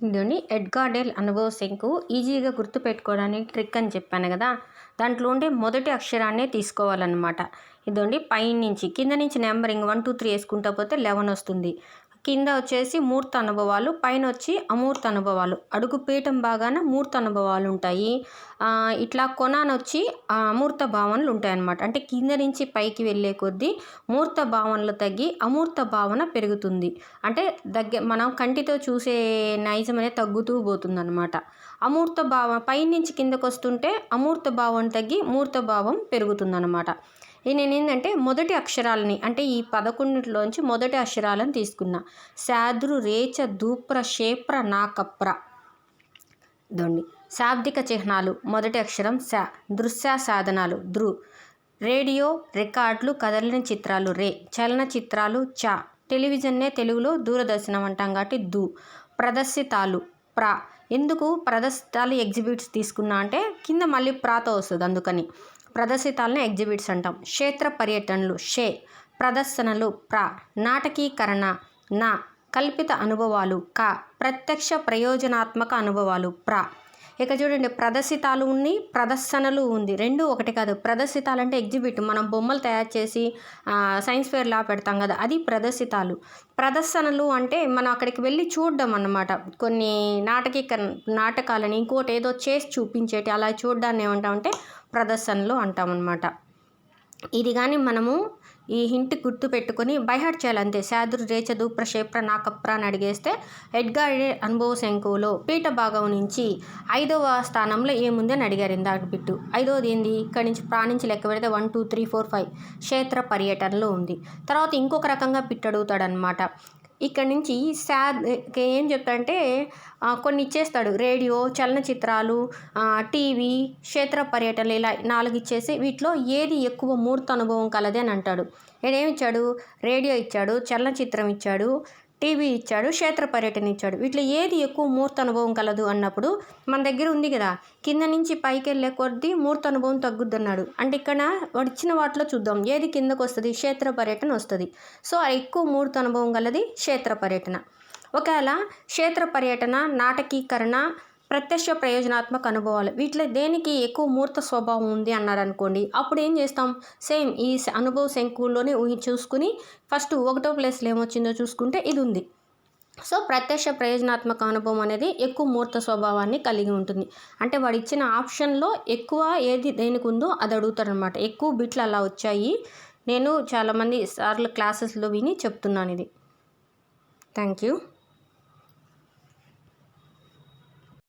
ఇదండి ఎడ్గార్డేల్ అనుభవ శంకు ఈజీగా గుర్తుపెట్టుకోవడానికి ట్రిక్ అని చెప్పాను కదా. దాంట్లో ఉండే మొదటి అక్షరాన్నే తీసుకోవాలన్నమాట. ఇదండి పైనుంచి కింద నుంచి నెంబరింగ్ 1 2 3 వేసుకుంటా పోతే 11 వస్తుంది. కింద వచ్చేసి మూర్త అనుభవాలు, పైన వచ్చి అమూర్త అనుభవాలు. అడుగు పీఠం బాగాన మూర్త అనుభవాలు ఉంటాయి. ఇట్లా కొనానొచ్చి అమూర్త భావనలు ఉంటాయన్నమాట. అంటే కింద నుంచి పైకి వెళ్ళే కొద్దీ మూర్త భావనలు తగ్గి అమూర్త భావన పెరుగుతుంది. అంటే మనం కంటితో చూసే నైజం అనేది తగ్గుతూ పోతుందన్నమాట. అమూర్త భావం పైనుంచి కిందకు వస్తుంటే అమూర్త భావం తగ్గి మూర్త భావం పెరుగుతుందన్నమాట. నేను ఏంటంటే మొదటి అక్షరాలని అంటే ఈ 11లోంచి మొదటి అక్షరాలను తీసుకున్నా. శాద్రు రేచ దూప్ర క్షేప్ర నాకప్ర. దొండి శాబ్దిక చిహ్నాలు మొదటి అక్షరం శ. దృశ్య సాధనాలు దృ. రేడియో రికార్డులు కదలిన చిత్రాలు రే. చలన చిత్రాలు చ. టెలివిజన్నే తెలుగులో దూరదర్శనం అంటాం కాబట్టి దు. ప్రదర్శితాలు ప్ర. ఎందుకు ప్రదర్శితాలు ఎగ్జిబిట్స్ తీసుకున్నా అంటే కింద మళ్ళీ ప్రాతో వస్తుంది, అందుకని ప్రదర్శితాలను ఎగ్జిబిట్స్ అంటాం. క్షేత్ర పర్యటనలు షే. ప్రదర్శనలు ప్ర. నాటకీకరణ నా. కల్పిత అనుభవాలు క. ప్రత్యక్ష ప్రయోజనాత్మక అనుభవాలు ప్ర. ఇక చూడండి ప్రదర్శితాలు ఉంది, ప్రదర్శనలు ఉంది, రెండు ఒకటి కాదు. ప్రదర్శితాలు అంటే ఎగ్జిబిట్, మనం బొమ్మలు తయారు చేసి సైన్స్ ఫేర్లా పెడతాం కదా, అది ప్రదర్శితాలు. ప్రదర్శనలు అంటే మనం అక్కడికి వెళ్ళి చూడడం అన్నమాట. కొన్ని నాటకాలని ఇంకోటి ఏదో చేసి చూపించేటి అలా చూడడాన్ని ఏమంటామంటే ప్రదర్శనలు అంటామన్నమాట. ఇది కానీ మనము ఈ హింట్ గుర్తు పెట్టుకొని బైహార్ట్ చేయాలి అంతే. శాద్రు రేచ దూప్ర క్షేప్ర నాకప్ర అని అడిగేస్తే ఎడ్గార్డే అనుభవ శంకువులో పీఠ భాగం నుంచి 5వ స్థానంలో ఏముందని అడిగారు ఇందాక బిట్టు. 5వది ఏంది, ఇక్కడి నుంచి నుంచి లెక్క పెడితే 1 2 3 4 5 క్షేత్ర పర్యటనలో ఉంది. తర్వాత ఇంకొక రకంగా బిట్ అడుగుతాడనమాట. ఇక్కడ నుంచి ఏం చెప్తాడంటే కొన్ని ఇచ్చేస్తాడు. రేడియో, చలనచిత్రాలు, టీవీ, క్షేత్ర పర్యటనలు ఇలా 4 ఇచ్చేసి వీటిలో ఏది ఎక్కువ మూర్త అనుభవం కలది అని అంటాడు. ఏమి ఇచ్చాడు, రేడియో ఇచ్చాడు, చలనచిత్రం ఇచ్చాడు, టీవీ ఇచ్చాడు, క్షేత్ర పర్యటన ఇచ్చాడు. వీటిలో ఏది ఎక్కువ మూర్త అనుభవం కలదు అన్నప్పుడు మన దగ్గర ఉంది కదా, కింద నుంచి పైకి వెళ్ళే కొద్దీ మూర్త అనుభవం తగ్గుద్ది అన్నాడు. అంటే ఇక్కడ వాడు ఇచ్చిన వాటిలో చూద్దాం ఏది కిందకు వస్తుంది, క్షేత్ర పర్యటన వస్తుంది. సో ఎక్కువ మూర్త అనుభవం కలది క్షేత్ర పర్యటన. ఒకవేళ క్షేత్ర పర్యటన, నాటకీకరణ, ప్రత్యక్ష ప్రయోజనాత్మక అనుభవాలు వీటిలో దేనికి ఎక్కువ మూర్త స్వభావం ఉంది అన్నారు అనుకోండి, అప్పుడు ఏం చేస్తాం, సేమ్ ఈ అనుభవ శంకువుల్లోనే చూసుకుని ఫస్ట్ 1వ ప్లేస్లో ఏమొచ్చిందో చూసుకుంటే ఇది ఉంది. సో ప్రత్యక్ష ప్రయోజనాత్మక అనుభవం అనేది ఎక్కువ మూర్త స్వభావాన్ని కలిగి ఉంటుంది. అంటే వాడు ఇచ్చిన ఆప్షన్లో ఎక్కువ ఏది దేనికి ఉందో అది అడుగుతారనమాట. ఎక్కువ బిట్లు అలా వచ్చాయి. నేను చాలామంది సార్లు క్లాసెస్లో విని చెప్తున్నాను ఇది. Thank you.